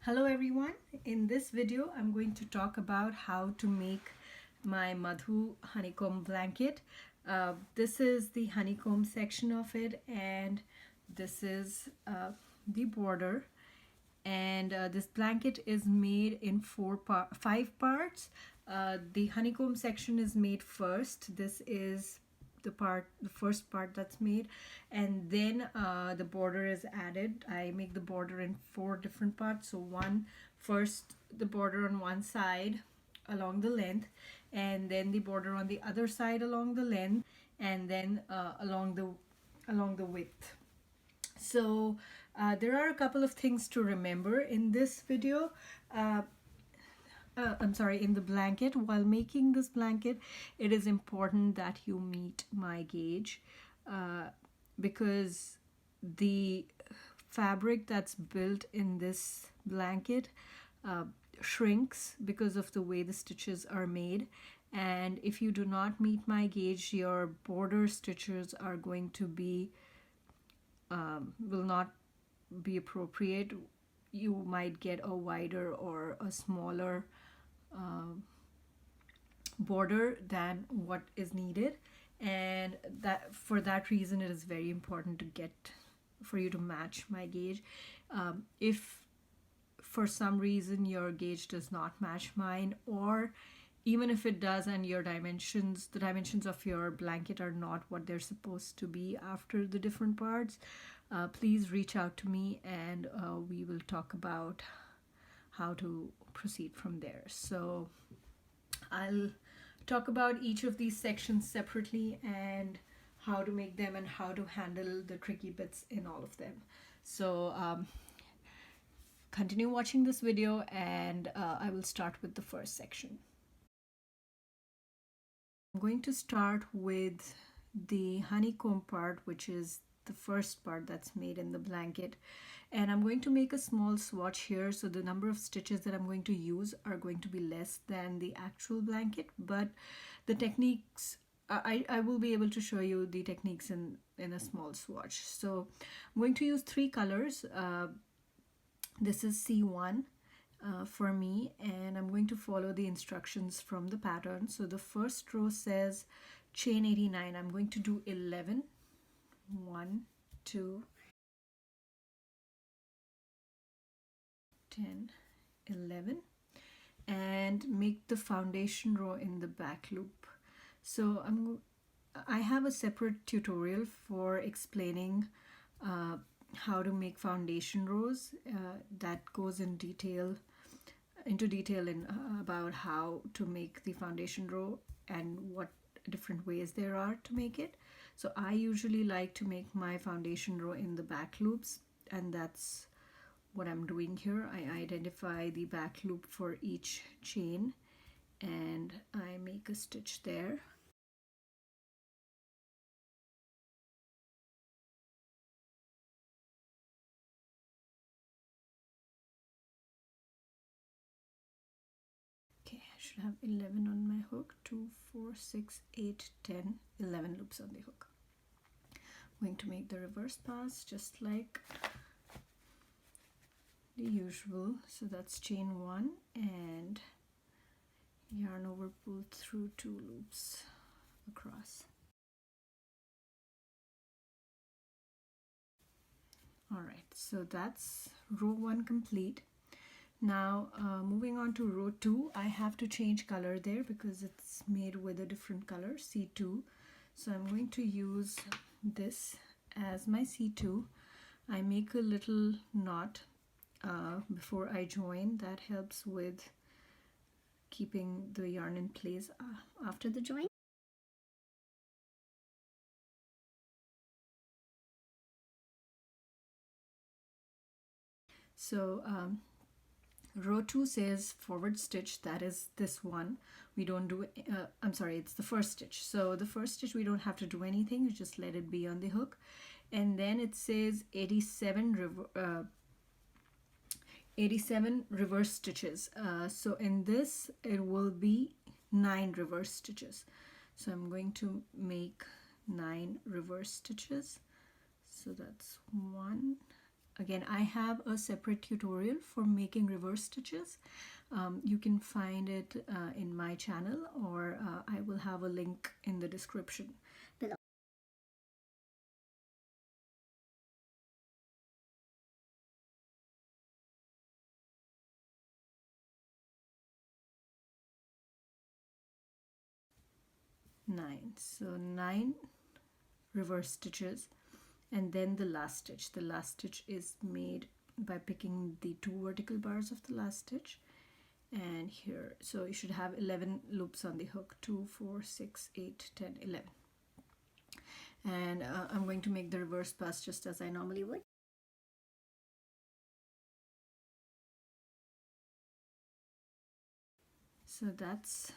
Hello everyone. In this video I'm going to talk about how to make my Madhu Honeycomb Blanket. This is the honeycomb section of it, and this is the border, and this blanket is made in five parts. The honeycomb section is made first. This is the first part that's made, and then the border is added. I make the border in four different parts. So first the border on one side along the length, and then the border on the other side along the length, and then along the width. So there are a couple of things to remember in this video. In the blanket. While making this blanket, it is important that you meet my gauge, because the fabric that's built in this blanket shrinks because of the way the stitches are made. And if you do not meet my gauge, your border stitches are going to be will not be appropriate. You might get a wider or a smaller border than what is needed, and that for that reason it is very important for you to match my gauge. If for some reason your gauge does not match mine, or even if it does and the dimensions of your blanket are not what they're supposed to be after the different parts, please reach out to me, and we will talk about how to proceed from there. So I'll talk about each of these sections separately and how to make them and how to handle the tricky bits in all of them. So continue watching this video, and I will start with the first section. I'm going to start with the honeycomb part, which is the first part that's made in the blanket, and I'm going to make a small swatch here, so the number of stitches that I'm going to use are going to be less than the actual blanket, but the techniques I will be able to show you the techniques in a small swatch. So I'm going to use three colors. This is C1 for me, and I'm going to follow the instructions from the pattern. So the first row says chain 89. I'm going to do 11. 1, 2, 10, 11, and make the foundation row in the back loop. So I have a separate tutorial for explaining how to make foundation rows that goes into detail about how to make the foundation row and what different ways there are to make it. So I usually like to make my foundation row in the back loops, and that's what I'm doing here. I identify the back loop for each chain and I make a stitch there. Okay, I should have 11 on my hook. 2, 4, 6, 8, 10, 11 loops on the hook. I'm going to make the reverse pass just like the usual. So that's chain 1 and yarn over, pull through 2 loops across. Alright, so that's row 1 complete. Now moving on to row 2, I have to change color there because it's made with a different color, C2. So I'm going to use this as my C2. I make a little knot before I join. That helps with keeping the yarn in place after the join. So row 2 says forward stitch. That is this one. We don't do it's the first stitch. So the first stitch we don't have to do anything, you just let it be on the hook. And then it says 87 reverse stitches. So in this it will be 9 reverse stitches. So I'm going to make 9 reverse stitches. So that's 1, again, I have a separate tutorial for making reverse stitches. You can find it in my channel, or I will have a link in the description below. So 9 reverse stitches, and then the last stitch. The last stitch is made by picking the 2 vertical bars of the last stitch, and here, so you should have 11 loops on the hook, 2 4 6 8 10 11. And I'm going to make the reverse pass just as I normally would. So that's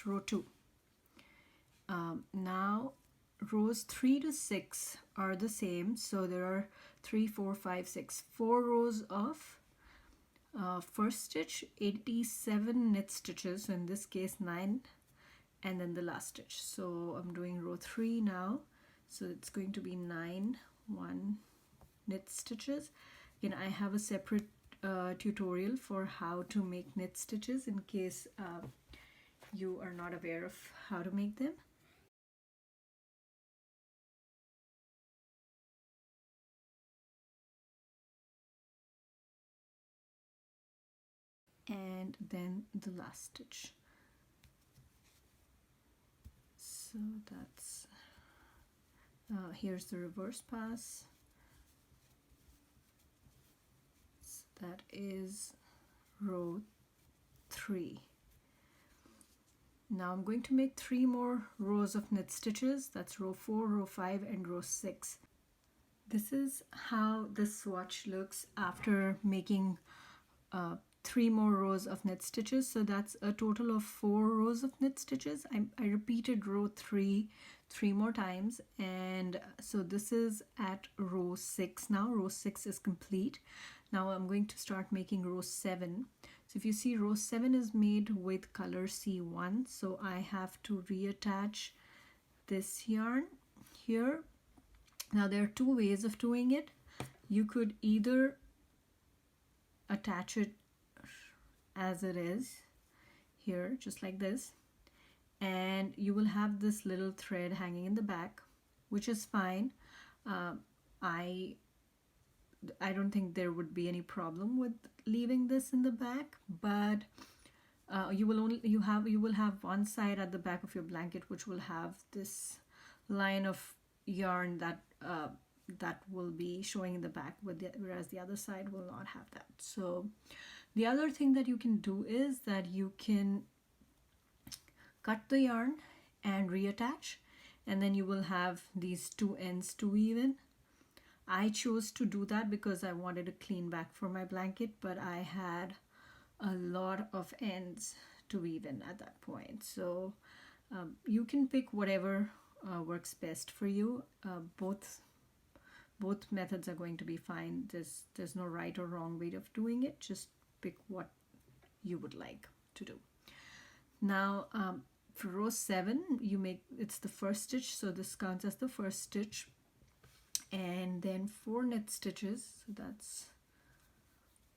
row 2. Now rows 3 to 6 are the same, so there are 3 4 5 6 4 rows of first stitch, 87 knit stitches, so in this case 9, and then the last stitch. So I'm doing row 3 now, so it's going to be 9 1 knit stitches. Again, I have a separate tutorial for how to make knit stitches in case you are not aware of how to make them. And then the last stitch. So that's here's the reverse pass. So that is row 3. Now I'm going to make 3 more rows of knit stitches. That's row 4, row 5, and row 6. This is how the swatch looks after making 3 more rows of knit stitches. So that's a total of 4 rows of knit stitches. I repeated row 3 more times, and so this is at row 6 now. Row 6 is complete. Now I'm going to start making row 7. So if you see, row 7 is made with color C1, so I have to reattach this yarn here. Now there are 2 ways of doing it. You could either attach it as it is here, just like this, and you will have this little thread hanging in the back, which is fine. I don't think there would be any problem with leaving this in the back, but you will have one side at the back of your blanket which will have this line of yarn that will be showing in the back, whereas the other side will not have that. So the other thing that you can do is that you can cut the yarn and reattach, and then you will have these 2 ends to weave in. I chose to do that because I wanted a clean back for my blanket, but I had a lot of ends to weave in at that point. So you can pick whatever works best for you. Both methods are going to be fine. There's no right or wrong way of doing it. Just pick what you would like to do. Now for row 7, it's the first stitch, so this counts as the first stitch, and then 4 knit stitches. So that's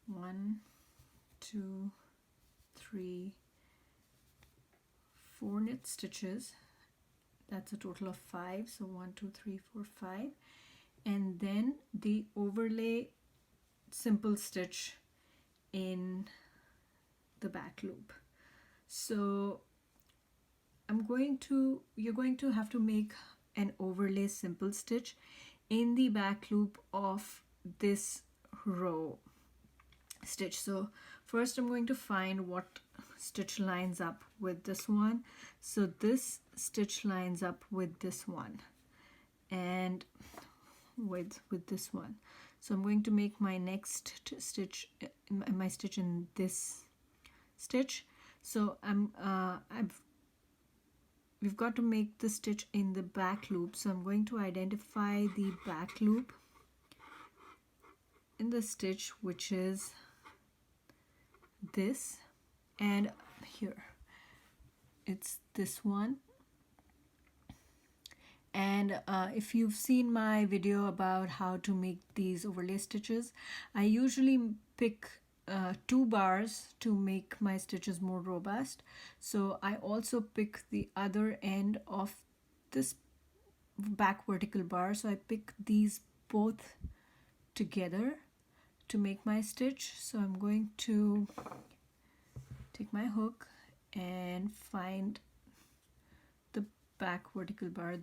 1 2 3 4 knit stitches. That's a total of 5, so 1 2 3 4 5, and then the overlay simple stitch in the back loop. So you're going to have to make an overlay simple stitch in the back loop of this row stitch. So first I'm going to find what stitch lines up with this one. So this stitch lines up with this one and with this one. So I'm going to make my next stitch, my stitch in this stitch. So we've got to make the stitch in the back loop. So I'm going to identify the back loop in the stitch, which is this, and here it's this one, And if you've seen my video about how to make these overlay stitches, I usually pick 2 bars to make my stitches more robust. So I also pick the other end of this back vertical bar. So I pick these both together to make my stitch. So I'm going to take my hook and find the back vertical bar.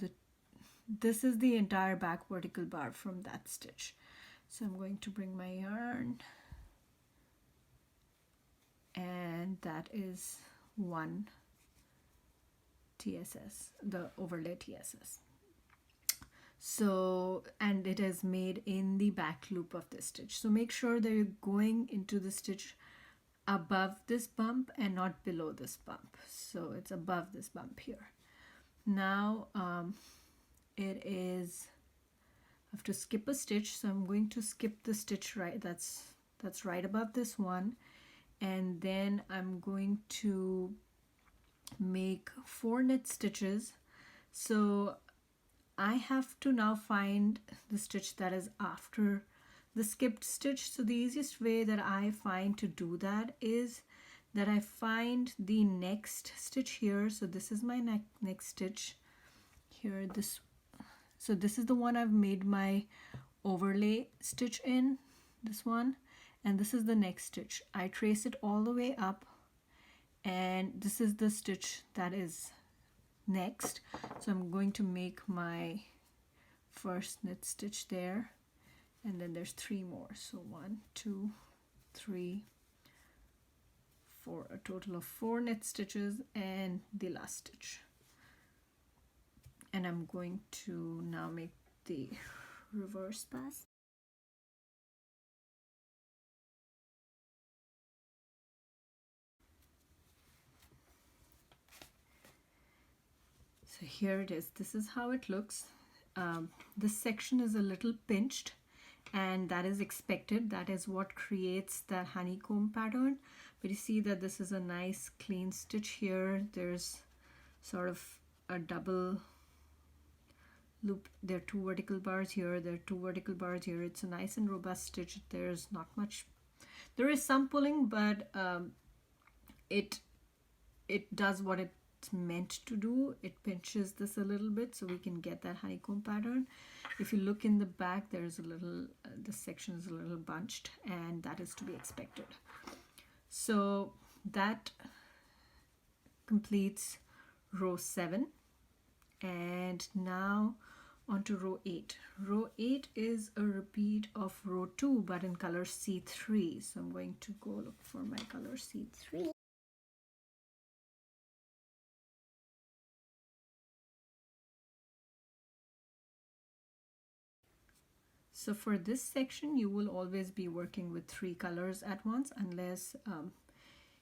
This is the entire back vertical bar from that stitch. So I'm going to bring my yarn, and that is 1 TSS, the overlay TSS. So, and it is made in the back loop of this stitch. So make sure that you're going into the stitch above this bump and not below this bump. So it's above this bump here. Now it is, I have to skip a stitch, so I'm going to skip the stitch right that's right above this one, and then I'm going to make 4 knit stitches. So I have to now find the stitch that is after the skipped stitch. So the easiest way that I find to do that is that I find the next stitch here. So this is my next stitch here. So this is the one I've made my overlay stitch in, this one, and this is the next stitch. I trace it all the way up, and this is the stitch that is next. So I'm going to make my first knit stitch there, and then there's 3 more. So 1, 2, 3, 4, a total of 4 knit stitches, and the last stitch. And I'm going to now make the reverse pass. So here it is. This is how it looks. This section is a little pinched, and that is expected. That is what creates that honeycomb pattern. But you see that this is a nice clean stitch here. There's sort of a double loop. There are 2 vertical bars here, there are 2 vertical bars here. It's a nice and robust stitch. There's not much, there is some pulling, but it does what it's meant to do. It pinches this a little bit so we can get that honeycomb pattern. If you look in the back, there's a little, this section is a little bunched, and that is to be expected. So that completes row 7, and now onto row 8. Row 8 is a repeat of row 2, but in color C3. So I'm going to go look for my color C3. So for this section, you will always be working with 3 colors at once, unless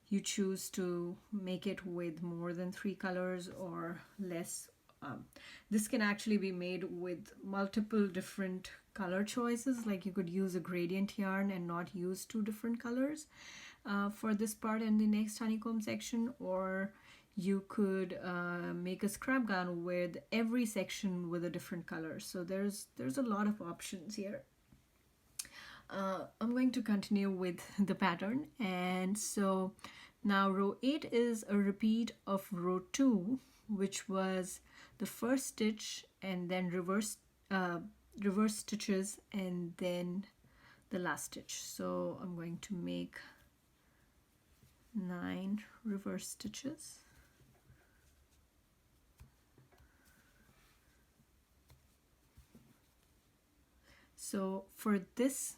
you choose to make it with more than 3 colors or less. This can actually be made with multiple different color choices. Like you could use a gradient yarn and not use 2 different colors for this part in the next honeycomb section, or you could make a scrap gown with every section with a different color. So there's a lot of options here. I'm going to continue with the pattern, and so now row 8 is a repeat of row 2, which was the first stitch and then reverse stitches and then the last stitch. So I'm going to make 9 reverse stitches. So for this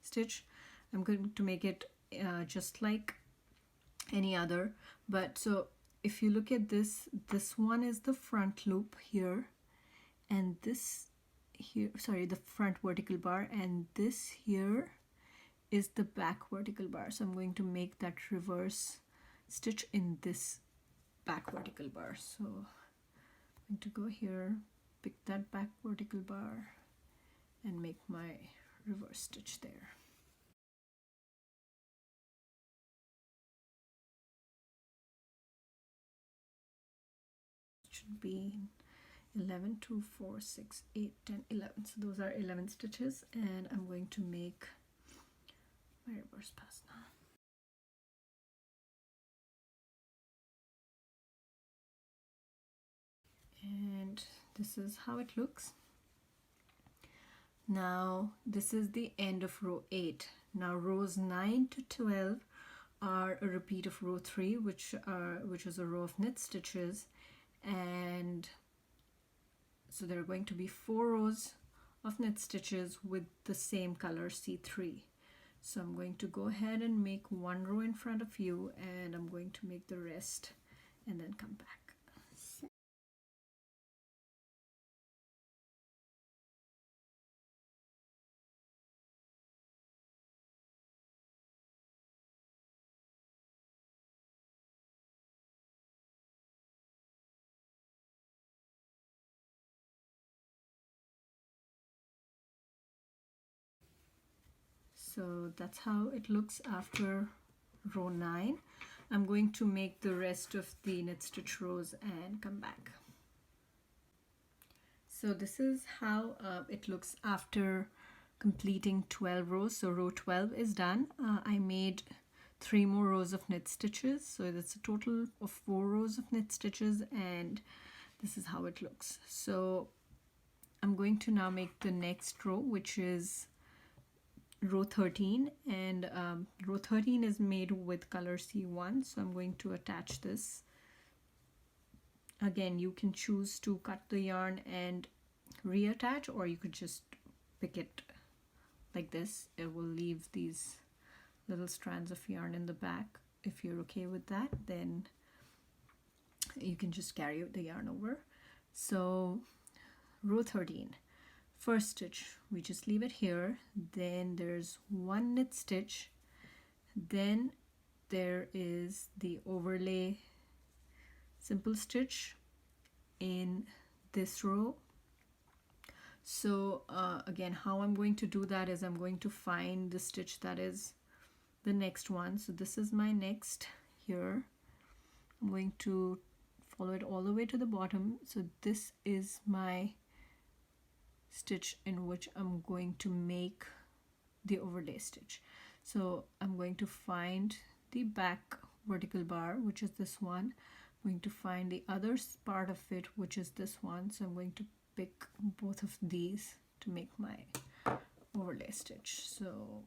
stitch, I'm going to make it just like any other, but so if you look at this one is the front loop here, and this here, sorry, the front vertical bar, and this here is the back vertical bar. So I'm going to make that reverse stitch in this back vertical bar. So I'm going to go here, pick that back vertical bar, and make my reverse stitch there. Should be 11, 2, 4, 6, 8, 10, 11. So those are 11 stitches, and I'm going to make my reverse pass now. And this is how it looks. Now this is the end of row 8. Now rows 9 to 12 are a repeat of row 3, which is a row of knit stitches, and so there are going to be 4 rows of knit stitches with the same color C3. So I'm going to go ahead and make 1 row in front of you, and I'm going to make the rest and then come back. So that's how it looks after row 9. I'm going to make the rest of the knit stitch rows and come back. So this is how it looks after completing 12 rows. So row 12 is done. I made 3 more rows of knit stitches, so that's a total of 4 rows of knit stitches, and this is how it looks. So I'm going to now make the next row, which is row 13, and row 13 is made with color C1, so I'm going to attach this. Again, you can choose to cut the yarn and reattach, or you could just pick it like this. It will leave these little strands of yarn in the back. If you're okay with that, then you can just carry the yarn over. So row 13, first stitch, we just leave it here, then there's 1 knit stitch, then there is the overlay simple stitch in this row. So again, how I'm going to do that is I'm going to find the stitch that is the next one. So this is my next here. I'm going to follow it all the way to the bottom. So this is my stitch in which I'm going to make the overlay stitch. So I'm going to find the back vertical bar, which is this one. I'm going to find the other part of it, which is this one. So I'm going to pick both of these to make my overlay stitch. So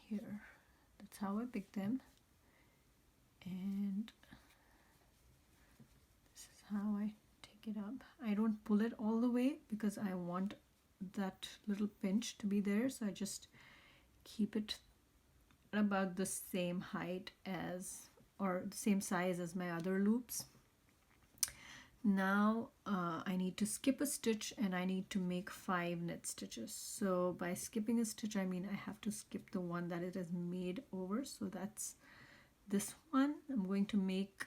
here, that's how I pick them, and this is how I take it up. I don't pull it all the way because I want that little pinch to be there, so I just keep it about the same height as, or the same size as my other loops. Now I need to skip a stitch and I need to make 5 knit stitches. So by skipping a stitch, I mean I have to skip the one that it is made over. So that's this one. I'm going to make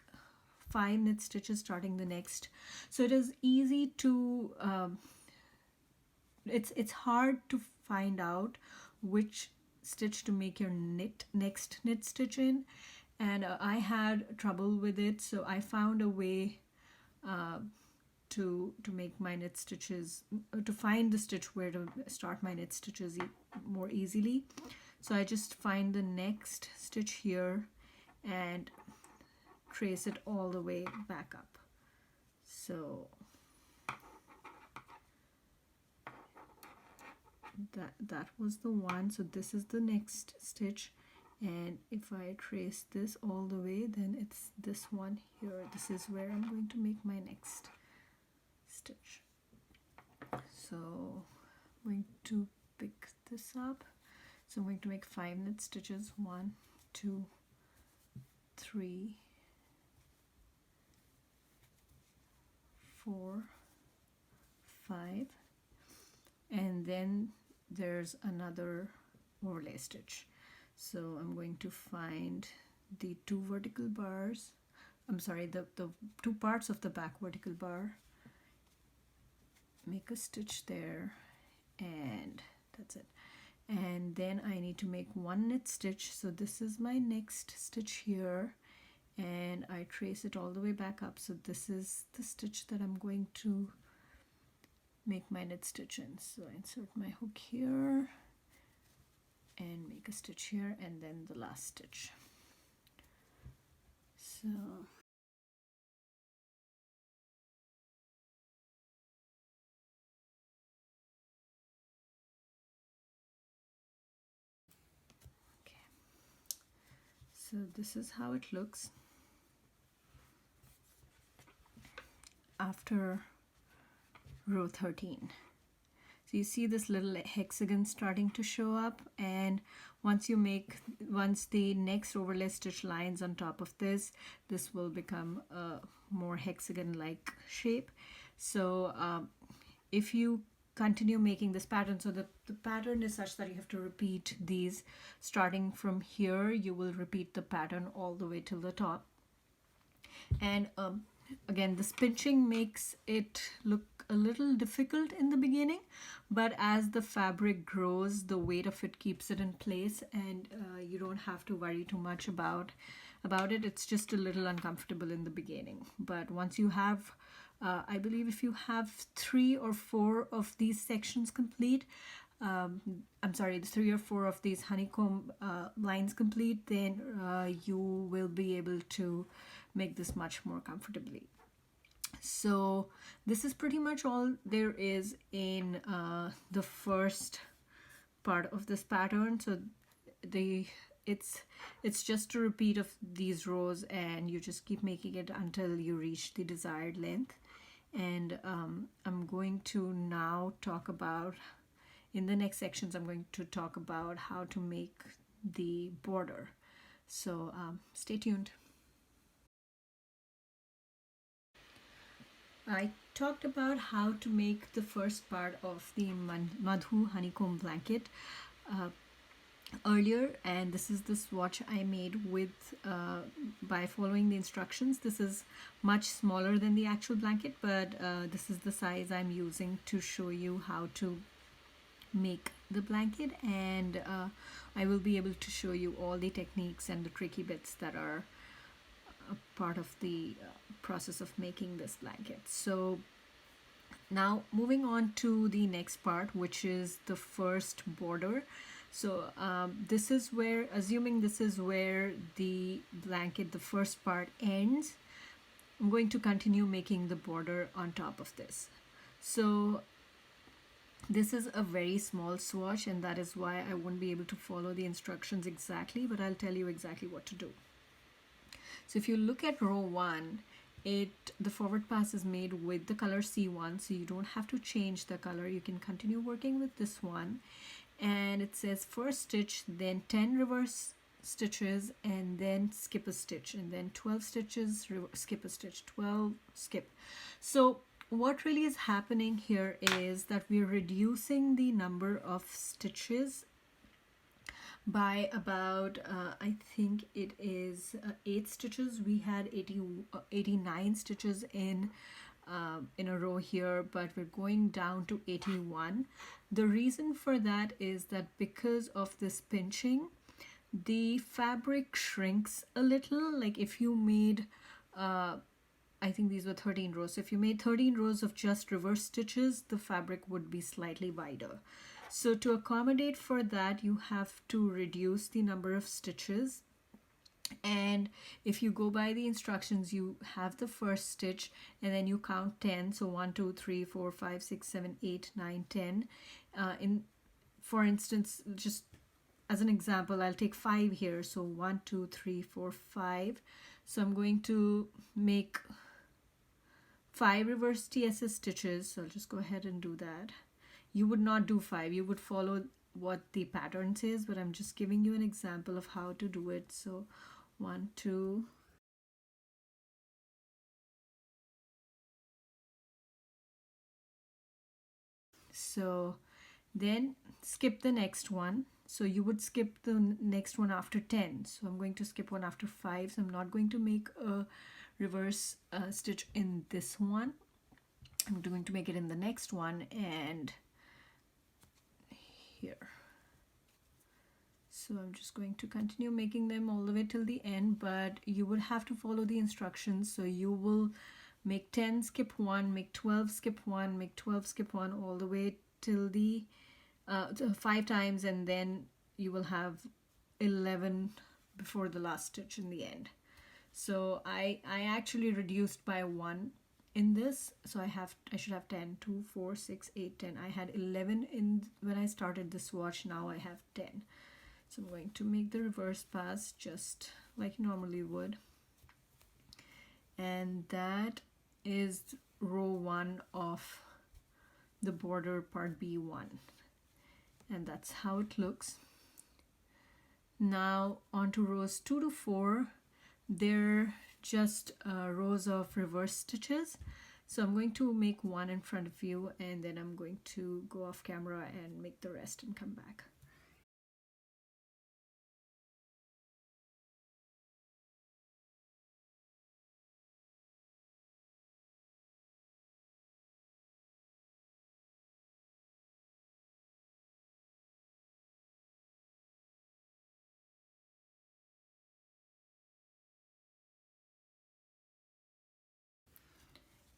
5 knit stitches starting the next. So it is easy to it's hard to find out which stitch to make your next knit stitch in, and I had trouble with it, so I found a way to make my knit stitches, to find the stitch where to start my knit stitches more easily. So I just find the next stitch here and trace it all the way back up. So that was the one. So this is the next stitch, and if I trace this all the way, then it's this one here. This is where I'm going to make my next stitch. So I'm going to pick this up. So I'm going to make 5 knit stitches. 1, 2, 3, 4, 5, and then there's another overlay stitch. So I'm going to find the 2 vertical bars, I'm sorry, the 2 parts of the back vertical bar, make a stitch there, and that's it. And then I need to make 1 knit stitch. So this is my next stitch here, and I trace it all the way back up. So this is the stitch that I'm going to make my knit stitch in. So I insert my hook here and make a stitch here, and then the last stitch. So okay, so this is how it looks after row 13. So you see this little hexagon starting to show up, and once the next overlay stitch lines on top of this will become a more hexagon-like shape. So if you continue making this pattern, so the pattern is such that you have to repeat these starting from here. You will repeat the pattern all the way till the top, and again, this pinching makes it look a little difficult in the beginning, but as the fabric grows, the weight of it keeps it in place, and you don't have to worry too much about it. It's just a little uncomfortable in the beginning, but once you have I believe if you have 3 or 4 of these sections complete, I'm sorry, 3 or 4 of these honeycomb lines complete, then you will be able to make this much more comfortably. So this is pretty much all there is in the first part of this pattern. So it's just a repeat of these rows, and you just keep making it until you reach the desired length. And I'm going to now talk about, in the next sections, I'm going to talk about how to make the border. So stay tuned. I talked about how to make the first part of the Madhu Honeycomb Blanket earlier, and this is the swatch I made with by following the instructions. This is much smaller than the actual blanket, but this is the size I'm using to show you how to make the blanket, and I will be able to show you all the techniques and the tricky bits that are a part of the process of making this blanket. So now moving on to the next part, which is the first border. So this is where, assuming this is where the blanket, the first part ends, I'm going to continue making the border on top of this. So this is a very small swatch, and that is why I won't be able to follow the instructions exactly, but I'll tell you exactly what to do. So if you look at row 1, the forward pass is made with the color C1, so you don't have to change the color. You can continue working with this one, and it says first stitch, then 10 reverse stitches, and then skip a stitch, and then 12 stitches, skip a stitch, 12, skip. So what really is happening here is that we're reducing the number of stitches by about I think it is 8 stitches. We had 89 stitches in a row here, but we're going down to 81. The reason for that is that because of this pinching, the fabric shrinks a little. Like if you made I think these were 13 rows. So if you made 13 rows of just reverse stitches, the fabric would be slightly wider. So to accommodate for that, you have to reduce the number of stitches. And if you go by the instructions, you have the first stitch and then you count 10. So 1, 2, 3, 4, 5, 6, 7, 8, 9, 10. For instance, just as an example, I'll take 5 here. So 1, 2, 3, 4, 5. So I'm going to make 5 reverse TSS stitches. So I'll just go ahead and do that. You would not do 5, you would follow what the pattern says, but I'm just giving you an example of how to do it. So 1, 2, so then skip the next one. So you would skip the next one after 10. So I'm going to skip one after 5. So I'm not going to make a reverse stitch in this one. I'm going to make it in the next one and here. So I'm just going to continue making them all the way till the end, but you would have to follow the instructions. So you will make 10, skip 1, make 12, skip 1, make 12, skip 1, all the way till the 5 times, and then you will have 11 before the last stitch in the end. So I actually reduced by 1 in this, so I should have 10, 2, 4, 6, 8, 10. I had 11 in when I started the swatch. Now I have 10. So I'm going to make the reverse pass just like you normally would, and that is row 1 of the border part B1, and that's how it looks. Now on to rows 2 to 4. They're just rows of reverse stitches. So I'm going to make 1 in front of you, and then I'm going to go off camera and make the rest and come back.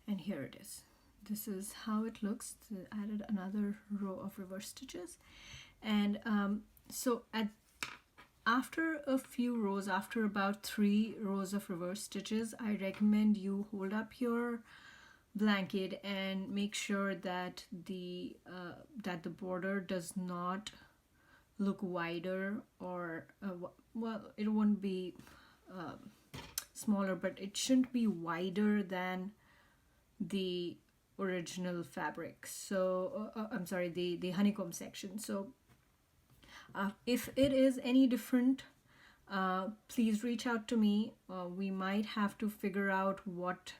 And here it is. This is how it looks. So I added another row of reverse stitches, and after a few rows, after about 3 rows of reverse stitches, I recommend you hold up your blanket and make sure that the border does not look wider, or well, it won't be smaller, but it shouldn't be wider than the original fabric. So I'm sorry, the honeycomb section. So if it is any different, please reach out to me. We might have to figure out what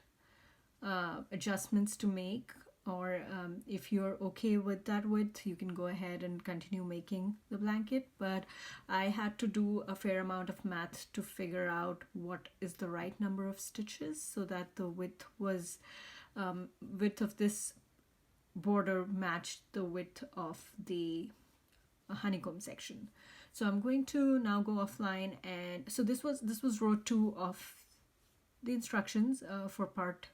adjustments to make, or if you're okay with that width, you can go ahead and continue making the blanket. But I had to do a fair amount of math to figure out what is the right number of stitches so that the width of this border matched the width of the honeycomb section. So I'm going to now go offline, and so this was row 2 of the instructions for part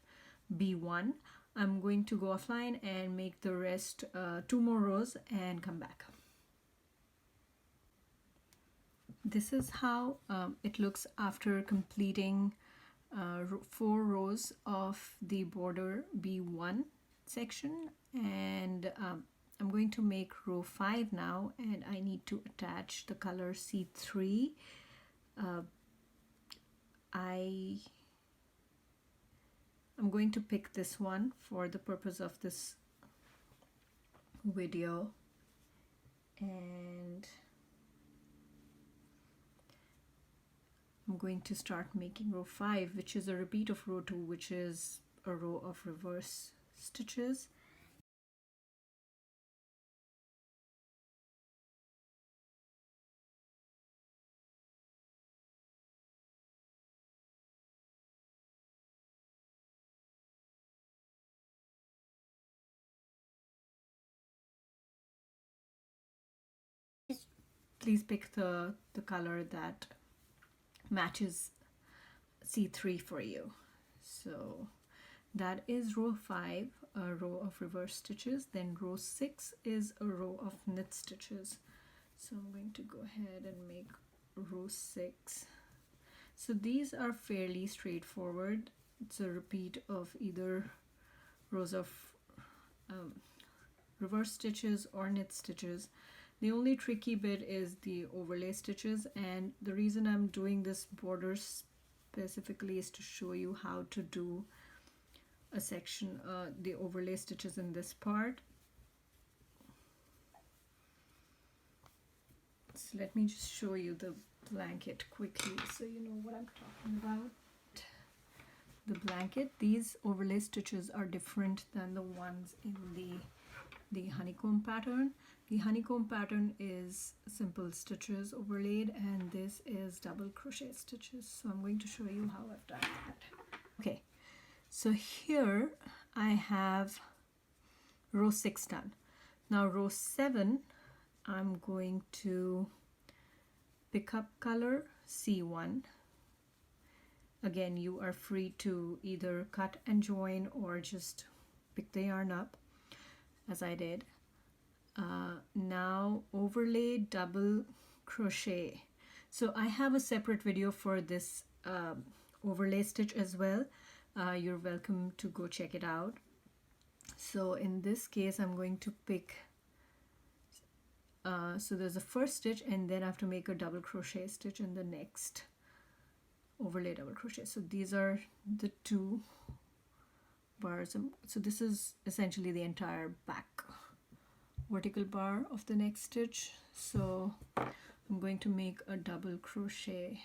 B1. I'm going to go offline and make the rest 2 more rows and come back. This is how it looks after completing 4 rows of the border B1 section, and I'm going to make row 5 now, and I need to attach the color C3. I'm going to pick this one for the purpose of this video, and I'm going to start making row 5, which is a repeat of row 2, which is a row of reverse stitches. Please pick the color that matches C3 for you. So that is row 5, a row of reverse stitches. Then row 6 is a row of knit stitches. So I'm going to go ahead and make row 6. So these are fairly straightforward. It's a repeat of either rows of reverse stitches or knit stitches. The only tricky bit is the overlay stitches, and the reason I'm doing this border specifically is to show you how to do a section, the overlay stitches in this part. So let me just show you the blanket quickly so you know what I'm talking about. The blanket, these overlay stitches are different than the ones in the honeycomb pattern. The honeycomb pattern is simple stitches overlaid, and this is double crochet stitches. So I'm going to show you how I've done that. Okay, so here I have row 6 done. Now row 7, I'm going to pickup color C1. Again, you are free to either cut and join or just pick the yarn up as I did. Now overlay double crochet. So I have a separate video for this overlay stitch as well. You're welcome to go check it out. So in this case I'm going to pick so there's a first stitch, and then I have to make a double crochet stitch in the next overlay double crochet. So these are the two bars. So this is essentially the entire back vertical bar of the next stitch. So I'm going to make a double crochet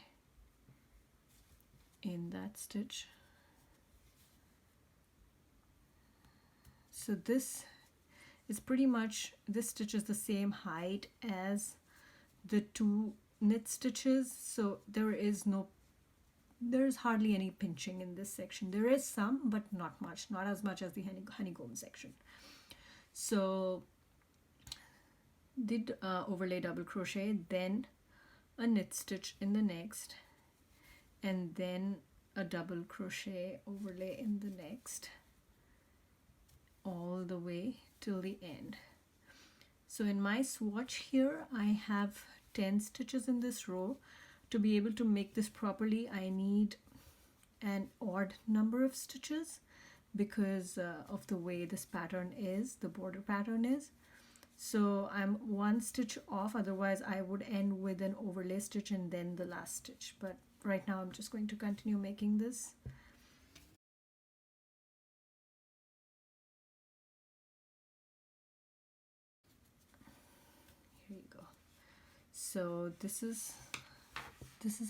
in that stitch. So this is pretty much, this stitch is the same height as the two knit stitches, so there's hardly any pinching in this section. There is some, but not much, not as much as the honeycomb section. So did overlay double crochet, then a knit stitch in the next, and then a double crochet overlay in the next, all the way till the end. So in my swatch here I have 10 stitches in this row. To be able to make this properly, I need an odd number of stitches because of the way this pattern is, the border pattern is. So I'm one stitch off, otherwise I would end with an overlay stitch and then the last stitch. But right now I'm just going to continue making this. Here you go. So this is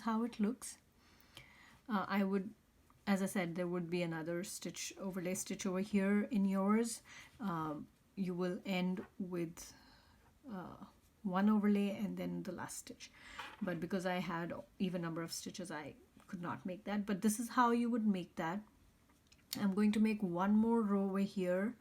how it looks. I would, as I said, there would be another stitch, overlay stitch over here in yours. You will end with one overlay and then the last stitch, but because I had even number of stitches I could not make that. But this is how you would make that. I'm going to make one more row over here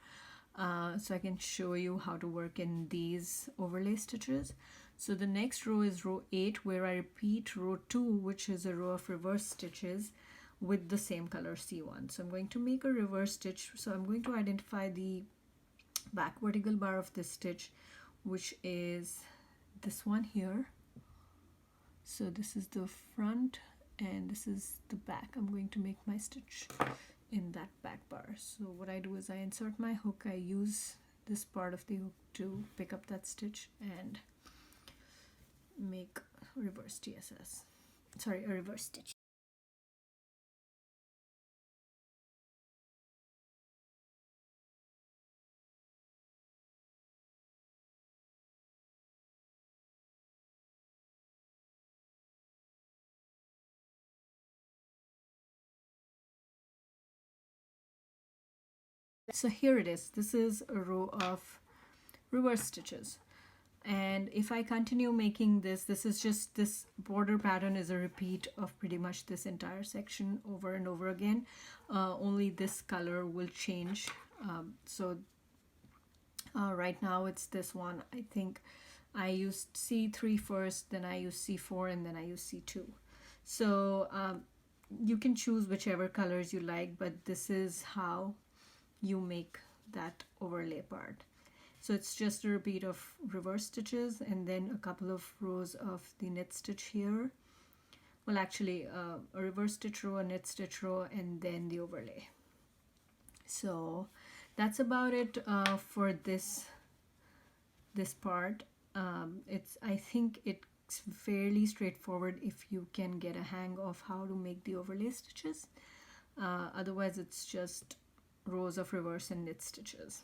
so I can show you how to work in these overlay stitches. So the next row is row 8, where I repeat row 2, which is a row of reverse stitches with the same color C1. So I'm going to make a reverse stitch. So I'm going to identify the back vertical bar of this stitch, which is this one here. So this is the front and this is the back. I'm going to make my stitch in that back bar. So what I do is I insert my hook, I use this part of the hook to pick up that stitch and make reverse TSS. Sorry, a reverse stitch. So here it is. This is a row of reverse stitches. And if I continue making this is just, this border pattern is a repeat of pretty much this entire section over and over again. Only this color will change. Right now it's this one. I think I used C3 first, then I used C4, and then I used C2. So you can choose whichever colors you like, but this is how you make that overlay part. So it's just a repeat of reverse stitches and then a couple of rows of the knit stitch here. Well, actually a reverse stitch row, a knit stitch row, and then the overlay. So that's about it for this part. I think it's fairly straightforward if you can get a hang of how to make the overlay stitches. Otherwise it's just rows of reverse and knit stitches.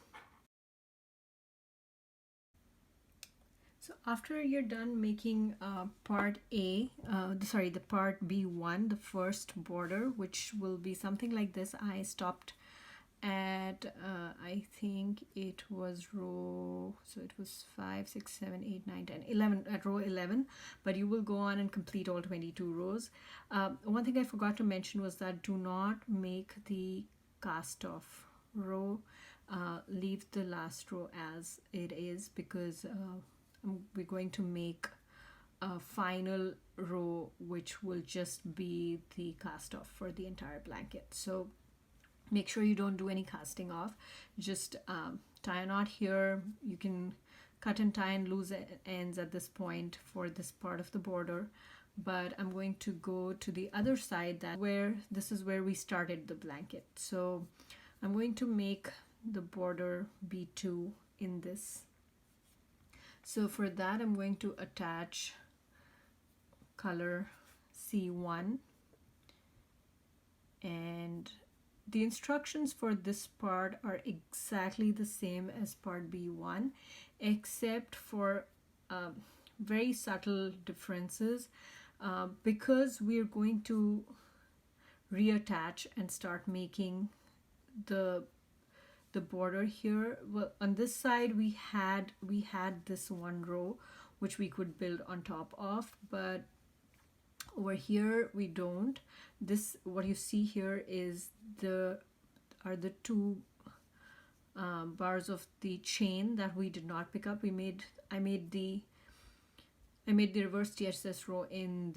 So after you're done making part A, the part B1, the first border, which will be something like this. I stopped at I think it was row, so it was 5, 6, 7, 8, 9, 10, 11, at row 11, but you will go on and complete all 22 rows. One thing I forgot to mention was that do not make the cast off row. Leave the last row as it is, because we're going to make a final row which will just be the cast off for the entire blanket. So make sure you don't do any casting off. Just tie a knot here. You can cut and tie and loose ends at this point for this part of the border, but I'm going to go to the other side, this is where we started the blanket. So I'm going to make the border B2 in this. So for that, I'm going to attach color C1, and the instructions for this part are exactly the same as part B1, except for very subtle differences, because we're going to reattach and start making the border here. Well, on this side we had this one row which we could build on top of, but over here we don't. This, what you see here, is the two bars of the chain that we did not pick up. I made the reverse TSS row in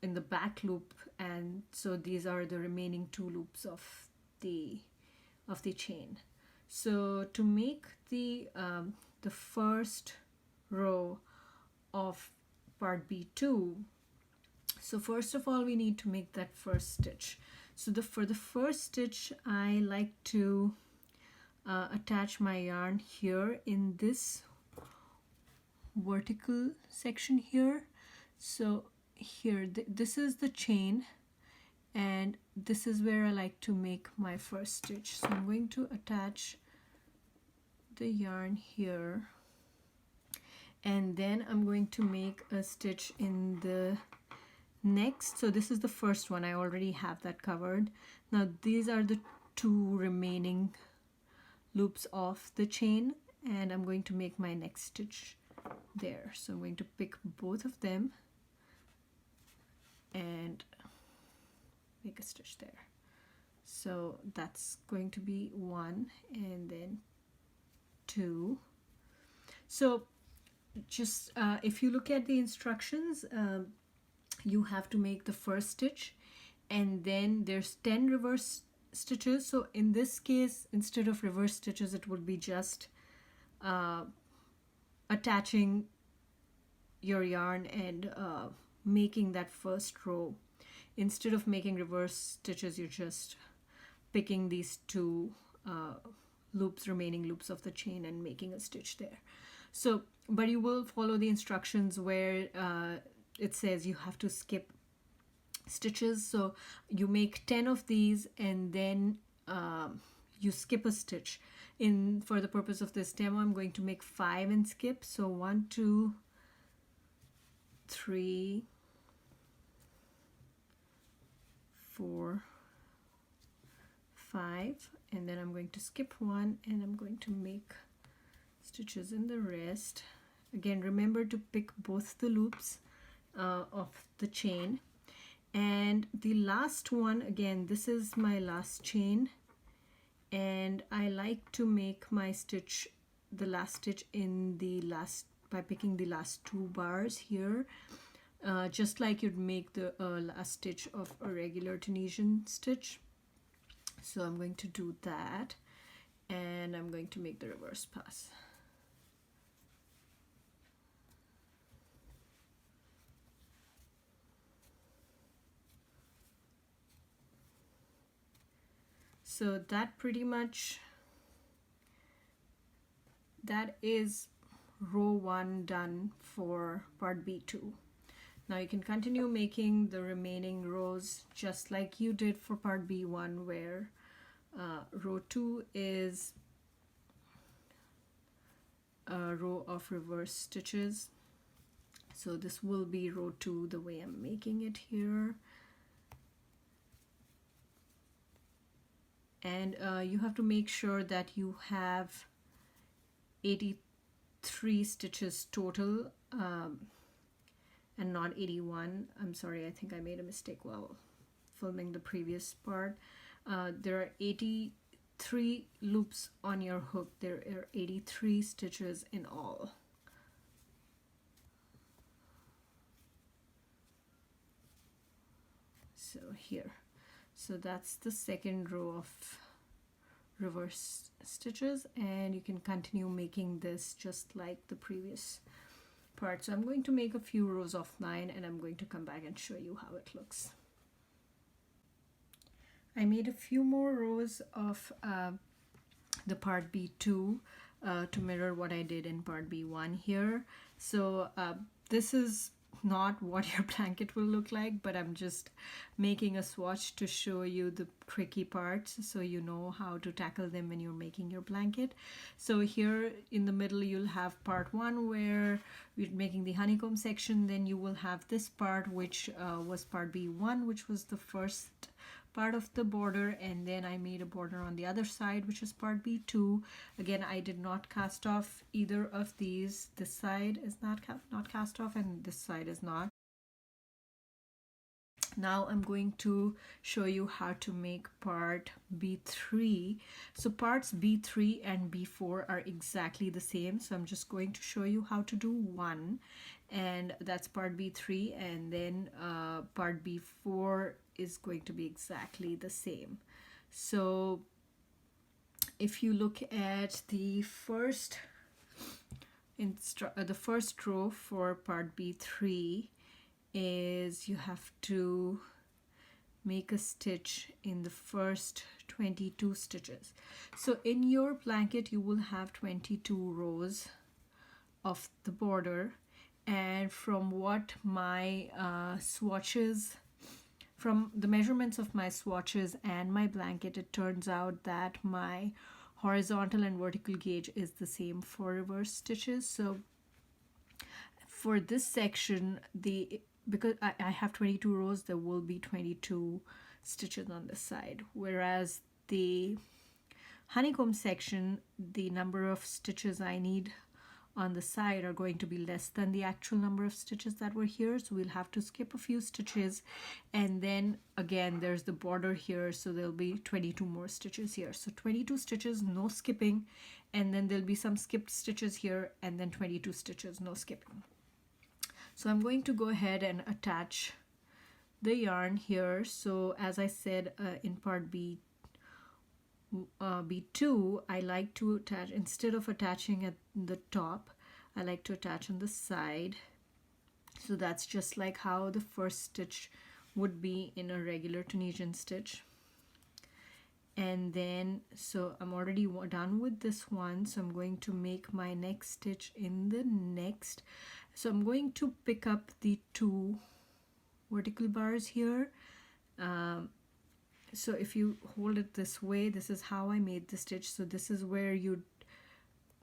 the back loop, and so these are the remaining two loops of the chain. So to make the first row of part B2, so first of all we need to make that first stitch. So for the first stitch, I like to attach my yarn here in this vertical section here. So here, this is the chain, and this is where I like to make my first stitch. So I'm going to attach the yarn here, and then I'm going to make a stitch in the next. So this is the first one, I already have that covered. Now these are the two remaining loops of the chain, and I'm going to make my next stitch there. So I'm going to pick both of them and make a stitch there. So that's going to be 1 and then 2. So just if you look at the instructions, you have to make the first stitch, and then there's 10 reverse stitches. So in this case, instead of reverse stitches, it would be just attaching your yarn and making that first row. Instead of making reverse stitches, you're just picking these two remaining loops of the chain and making a stitch there. So, but you will follow the instructions where it says you have to skip stitches. So you make 10 of these, and then you skip a stitch. For the purpose of this demo, I'm going to make 5 and skip. So 1, 2, 3, 4, 5, and then I'm going to skip 1, and I'm going to make stitches in the rest. Again, remember to pick both the loops of the chain. And the last one, again, this is my last chain, and I like to make my stitch, the last stitch in the last, by picking the last 2 bars here, just like you'd make the last stitch of a regular Tunisian stitch. So I'm going to do that, and I'm going to make the reverse pass. So that pretty much, that is row 1 done for part B2. Now you can continue making the remaining rows just like you did for part B1, where row 2 is a row of reverse stitches. So this will be row 2 the way I'm making it here. And you have to make sure that you have 83 stitches total, and not 81. I'm sorry, I think I made a mistake while filming the previous part. There are 83 loops on your hook. There are 83 stitches in all. So here, so that's the second row of reverse stitches, and you can continue making this just like the previous part. So I'm going to make a few rows of 9 and I'm going to come back and show you how it looks. I made a few more rows of the part B2 to mirror what I did in part B1 here. So this is not what your blanket will look like, but I'm just making a swatch to show you the tricky parts so you know how to tackle them when you're making your blanket. So here in the middle you'll have part 1 where we're making the honeycomb section, then you will have this part which was part B1, which was the first part of the border, and then I made a border on the other side which is part B2. Again, I did not cast off either of these. This side is not cast off and this side is not. Now I'm going to show you how to make part B3. So parts B3 and B4 are exactly the same, so I'm just going to show you how to do one, and that's part B3, and then part B4 is going to be exactly the same. So if you look at the first row for part B3 is you have to make a stitch in the first 22 stitches. So in your blanket you will have 22 rows of the border, and from what my swatches, from the measurements of my swatches and my blanket, it turns out that my horizontal and vertical gauge is the same for reverse stitches. So for this section, because I have 22 rows, there will be 22 stitches on this side, whereas the honeycomb section, the number of stitches I need on the side are going to be less than the actual number of stitches that were here, so we'll have to skip a few stitches, and then again there's the border here, so there'll be 22 more stitches here. So 22 stitches, no skipping, and then there'll be some skipped stitches here, and then 22 stitches, no skipping. So I'm going to go ahead and attach the yarn here. So as I said in part B2, I like to attach, instead of attaching at the top, I like to attach on the side. So that's just like how the first stitch would be in a regular Tunisian stitch. And then, so I'm already done with this one, so I'm going to make my next stitch in the next. So I'm going to pick up the 2 vertical bars here. So if you hold it this way, this is how I made the stitch. So this is where you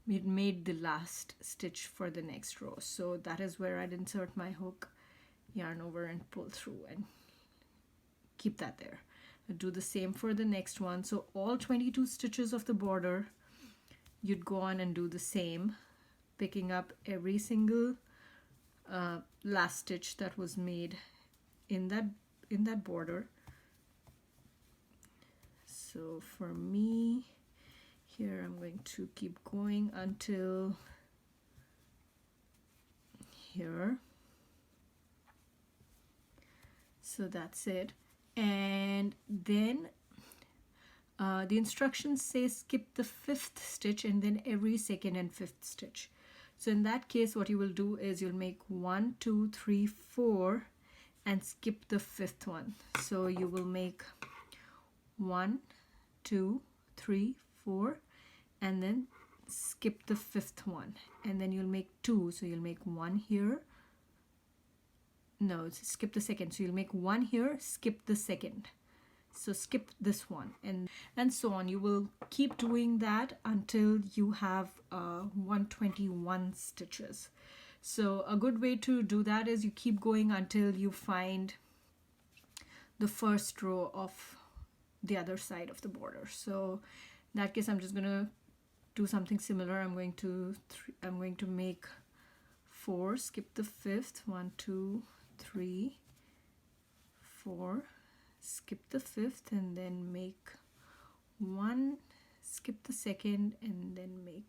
made the last stitch for the next row. So that is where I'd insert my hook, yarn over and pull through and keep that there. I'll do the same for the next one. So all 22 stitches of the border, you'd go on and do the same, picking up every single last stitch that was made in that border. So for me here, I'm going to keep going until here. So that's it. And then the instructions say skip the 5th stitch and then every 2nd and 5th stitch. So in that case, what you will do is you'll make 1, 2, 3, 4 and skip the 5th one. So you will make 1, 2, 3, 4 and then skip the 5th one, and then you'll make 2. So you'll make 1 here. No, skip the 2nd. So you'll make 1 here, skip the 2nd. So skip this one, and so on. You will keep doing that until you have 121 stitches. So a good way to do that is you keep going until you find the first row of the other side of the border. So in that case, I'm just going to do something similar. I'm going to make 4, skip the 5th, 1, 2, 3, 4, skip the 5th, and then make 1, skip the 2nd, and then make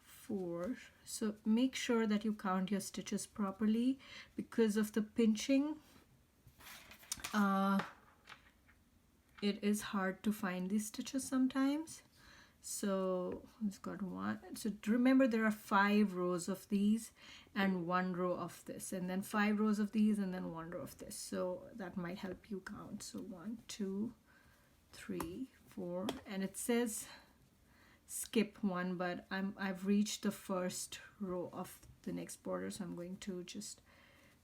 4. So make sure that you count your stitches properly. Because of the pinching, it is hard to find these stitches sometimes. So it's got one. So remember, there are 5 rows of these and 1 row of this, and then 5 rows of these and then 1 row of this. So that might help you count. So 1, 2, 3, 4, and it says skip 1, but I've reached the first row of the next border, so I'm going to just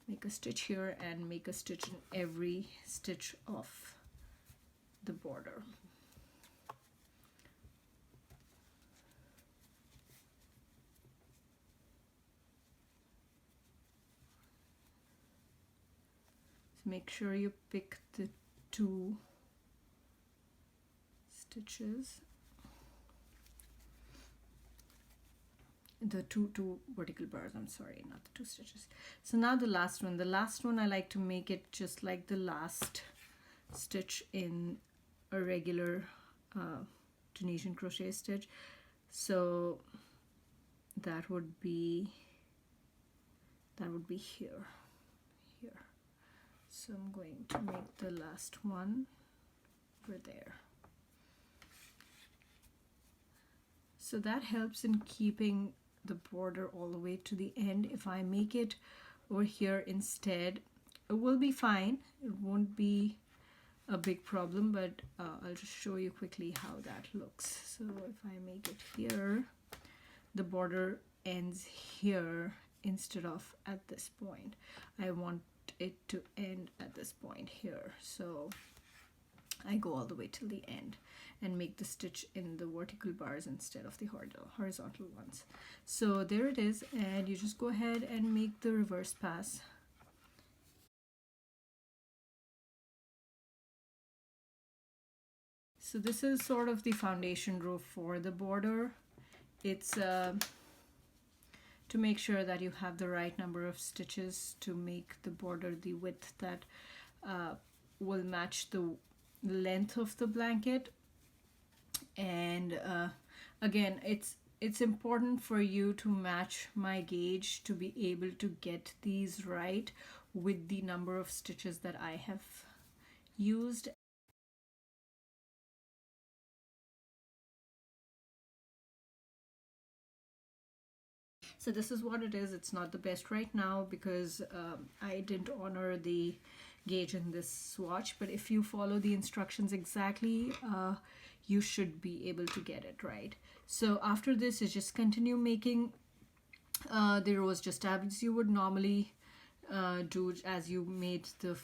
make a stitch here and make a stitch in every stitch of the border. So make sure you pick the 2 stitches, the two vertical bars, I'm sorry, not the 2 stitches. So now the last one I like to make it just like the last stitch in a regular Tunisian crochet stitch. So that would be here. So I'm going to make the last one over there. So that helps in keeping the border all the way to the end. If I make it over here instead, it will be fine. It won't be a big problem, but I'll just show you quickly how that looks. So if I make it here, the border ends here instead of at this point. I want it to end at this point here, so I go all the way till the end and make the stitch in the vertical bars instead of the horizontal ones. So there it is, and you just go ahead and make the reverse pass. So this is sort of the foundation row for the border. It's to make sure that you have the right number of stitches to make the border the width that will match the length of the blanket. And again, it's important for you to match my gauge to be able to get these right with the number of stitches that I have used. So this is what it is. It's not the best right now because I didn't honor the gauge in this swatch, but if you follow the instructions exactly, you should be able to get it right. So after this is just continue making the rows just as you would normally do as you made the